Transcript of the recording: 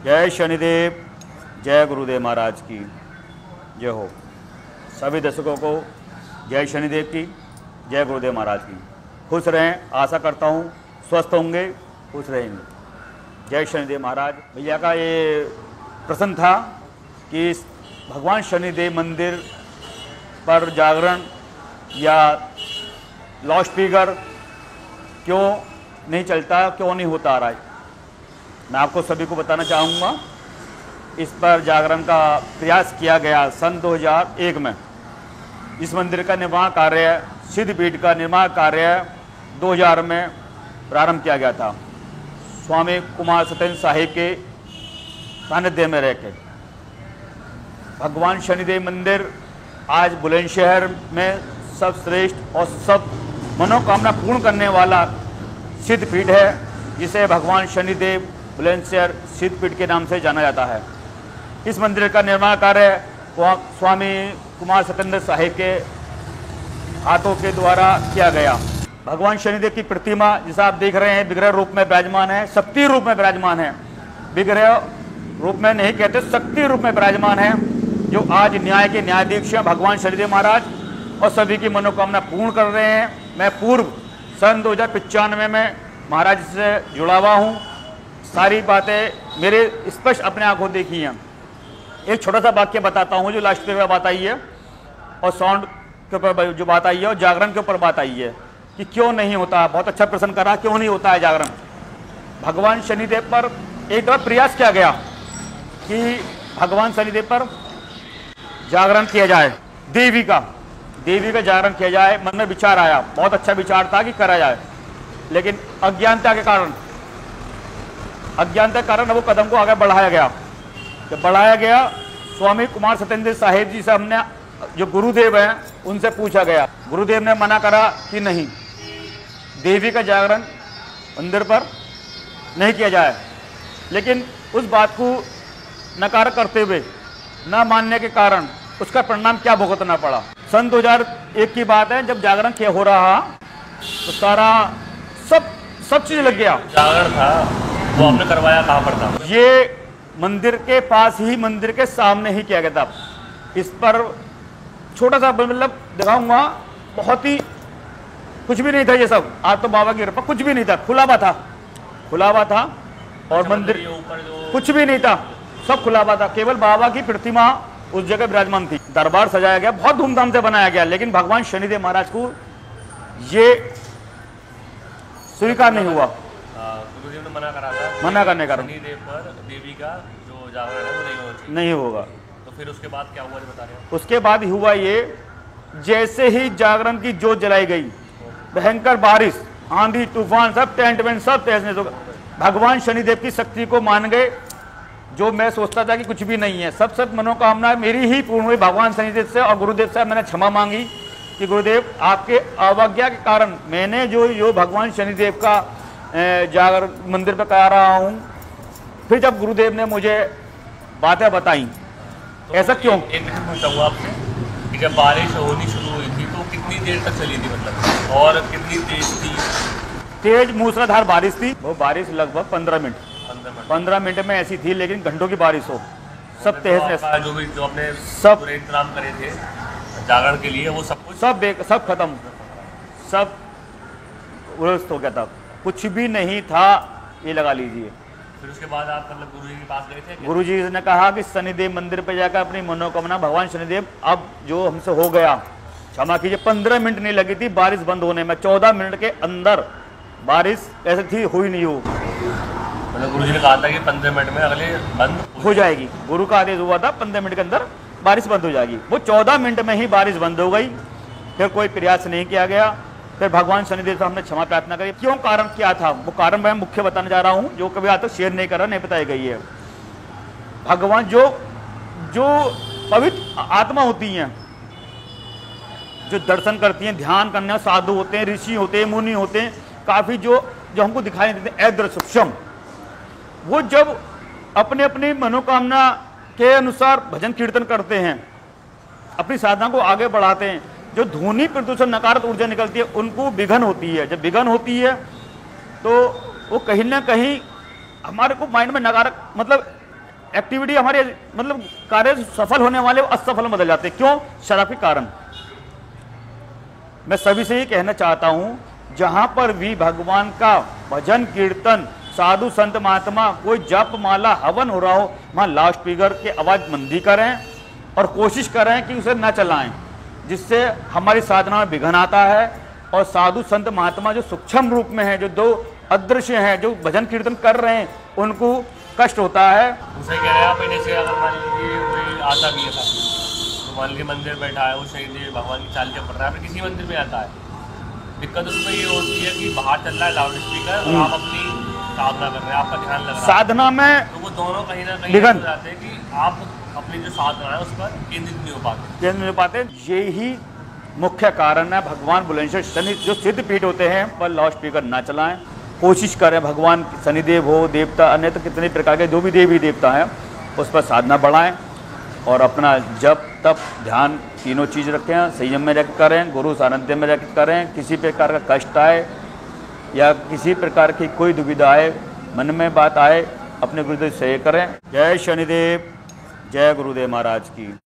जय शनिदेव, जय गुरुदेव महाराज की जय हो। सभी दर्शकों को जय शनिदेव की, जय गुरुदेव महाराज की। खुश रहें, आशा करता हूँ स्वस्थ होंगे, खुश रहेंगे। जय शनिदेव महाराज। भैया का ये प्रश्न था कि भगवान शनिदेव मंदिर पर जागरण या लाउड स्पीकर क्यों नहीं चलता, क्यों नहीं होता आ रहा है। मैं आपको सभी को बताना चाहूँगा, इस पर जागरण का प्रयास किया गया सन 2001 में। इस मंदिर का निर्माण कार्य, सिद्धपीठ का निर्माण कार्य 2000 में प्रारंभ किया गया था, स्वामी कुमार सत्येंद्र साहिब के सानिध्य में रहकर। भगवान शनिदेव मंदिर आज बुलंदशहर में सर्वश्रेष्ठ और सब मनोकामना पूर्ण करने वाला सिद्धपीठ है, जिसे भगवान शनिदेव बुलंदशहर सिद्धपीठ के नाम से जाना जाता है। इस मंदिर का निर्माण कार्य स्वामी कुमार सत्येंद्र साहिब के हाथों के द्वारा किया गया। भगवान शनिदेव की प्रतिमा जिसे आप देख रहे हैं विग्रह रूप में विराजमान है, शक्ति रूप में विराजमान है। विग्रह रूप में नहीं कहते, शक्ति रूप में विराजमान है, जो आज न्याय के न्यायाधीश हैं भगवान शनिदेव महाराज, और सभी की मनोकामना पूर्ण कर रहे हैं। मैं पूर्व सन 2095 में महाराज से जुड़ा हुआ हूँ। सारी बातें मेरे स्पष्ट अपने आंखों देखी हैं। एक छोटा सा वाक्य बताता हूँ जो लास्ट पे बात आई है, और साउंड के ऊपर जो बात आई है, और जागरण के ऊपर बात आई है कि क्यों नहीं होता। बहुत अच्छा प्रश्न करा, क्यों नहीं होता है जागरण। भगवान शनिदेव पर एक बार प्रयास किया गया कि भगवान शनिदेव पर जागरण किया जाए, देवी का जागरण किया जाए। मन में विचार आया, बहुत अच्छा विचार था कि करा जाए, लेकिन अज्ञानता के कारण वो कदम को आगे बढ़ाया गया। जब बढ़ाया गया, स्वामी कुमार सत्येंद्र साहिब जी से हमने, जो गुरुदेव हैं, उनसे पूछा गया। गुरुदेव ने मना करा कि नहीं, देवी का जागरण मंदिर पर नहीं किया जाए। लेकिन उस बात को नकार करते हुए, न मानने के कारण उसका परिणाम क्या भुगतना पड़ा। सन 2001 की बात है, जब जागरण किया हो रहा तो सारा सब चीज लग गया। जागरण था वो आपने करवाया कहाँ पर था? ये मंदिर के पास ही, मंदिर के सामने ही किया गया था। इस पर छोटा सा मतलब दिखाऊंगा, बहुत ही कुछ भी नहीं था ये सब। आज तो बाबा की कृपा, कुछ भी नहीं था, खुला हुआ था और मंदिर कुछ भी नहीं था, सब खुला हुआ था। केवल बाबा की प्रतिमा उस जगह विराजमान थी। दरबार सजाया गया, बहुत धूमधाम से बनाया गया, लेकिन भगवान शनिदेव महाराज को ये स्वीकार नहीं हुआ। गुरुदेव ने मना करा था, मना करने का कारण शनिदेव पर देवी का जो जागरण है वो नहीं होगा। तो फिर उसके बाद क्या हुआ, बता रहे हैं? उसके बाद हुआ ये, जैसे ही जागरण की जोत जलाई गई, भयंकर बारिश, आंधी तूफान, सब टेंट वेंट सब तहस नहस। भगवान शनिदेव की शक्ति को मान गए। जो मैं सोचता था कि कुछ भी नहीं है, सब मनोकामना मेरी ही पूर्ण हुई भगवान शनिदेव से। और गुरुदेव से मैंने क्षमा मांगी कि गुरुदेव, आपके अवज्ञा के कारण मैंने जो भगवान शनिदेव का जागर मंदिर पर करा रहा हूँ। फिर जब गुरुदेव ने मुझे बातें बताई, तो ऐसा क्यों। एक पूछता हूँ आपसे कि जब बारिश होनी शुरू हुई थी तो कितनी देर तक चली थी, मतलब, और कितनी तेज थी? तेज मूसलाधार बारिश थी। वो बारिश लगभग 15 मिनट में ऐसी थी, लेकिन घंटों की बारिश हो, सब तेज जो अपने सब इंतजाम करे थे जागरण के लिए, वो सब कुछ सब खत्म, सब उलझ हो गया था, कुछ भी नहीं था, ये लगा लीजिए। फिर उसके बाद आप मतलब गुरुजी के पास गए थे? गुरुजी ने कहा कि शनिदेव मंदिर पे जाकर अपनी मनोकामना, भगवान शनिदेव अब जो हमसे हो गया क्षमा कीजिए। 15 मिनट नहीं लगी थी बारिश बंद होने में, 14 मिनट के अंदर बारिश ऐसे थी, हुई नहीं हो। मतलब गुरुजी ने कहा था कि 15 मिनट में अगले बंद हो जाएगी। गुरु का आदेश हुआ था 15 मिनट के अंदर बारिश बंद हो जाएगी। वो 14 मिनट में ही बारिश बंद हो गई। फिर कोई प्रयास नहीं किया गया। फिर भगवान शनिदेव से हमने क्षमा प्रार्थना करी। क्यों, कारण क्या था, वो कारण मैं मुख्य बताने जा रहा हूँ, जो कभी आज तक शेयर नहीं करा, नहीं बताई गई है। भगवान जो पवित्र आत्मा होती हैं, जो दर्शन करती हैं, ध्यान करने, साधु होते हैं, ऋषि होते हैं, मुनि होते हैं, काफी जो हमको दिखाई देते हैं अदृश्यम, वो जब अपने अपनी मनोकामना के अनुसार भजन कीर्तन करते हैं, अपनी साधना को आगे बढ़ाते हैं, जो ध्वनि प्रदूषण नकारात्मक ऊर्जा निकलती है, उनको विघन होती है। जब विघन होती है तो वो कहीं ना कहीं हमारे को माइंड में नकारात्मक मतलब एक्टिविटी हमारे मतलब कार्य सफल होने वाले असफल में बदल जाते हैं। क्यों? शराब के कारण। मैं सभी से ये कहना चाहता हूं, जहां पर भी भगवान का भजन कीर्तन, साधु संत महात्मा कोई जप माला हवन हो रहा हो, वहां लाउड स्पीकर की आवाज मंदी करें और कोशिश करें कि उसे न चलाएं, जिससे हमारी साधना में विघ्न आता है। और साधु संत महात्मा जो सूक्ष्म रूप में है, जो दो अदृश्य हैं, जो भजन कीर्तन कर रहे हैं, उनको कष्ट होता है। उसे कह रहे हैं आप, जैसे अगर मान लीजिए कोई आता भी है तो मान लीजिए मंदिर बैठा है, वो शहीद भगवान की चाल के पढ़ रहा है, फिर किसी मंदिर में आता है, दिक्कत उसमें ये होती है कि बाहर चल रहा है लाउड स्पीकर और आप अपनी साधना कर रहे हैं, आपका ध्यान लग रहा है साधना में, तो वो दोनों कहीं ना कहीं विघ्न हो जाते हैं कि आप अपनी जो साधना है उस पर केंद्रित नहीं हो पाते। यही मुख्य कारण है। भगवान बुलंदशहर शनि जो सिद्ध पीठ होते हैं पर लाउड स्पीकर ना चलाएं। कोशिश करें भगवान शनिदेव हो, देवता, अन्य तो कितने प्रकार के जो भी देवी देवता हैं उस पर साधना बढ़ाएं और अपना जप तप ध्यान तीनों चीज़ रखें, संयम में रख करें, गुरु सानिध्य में रख करें। किसी प्रकार का कष्ट आए या किसी प्रकार की कोई दुविधा आए, मन में बात आए, अपने गुरुदेव से करें। जय शनिदेव, जय गुरुदेव महाराज की।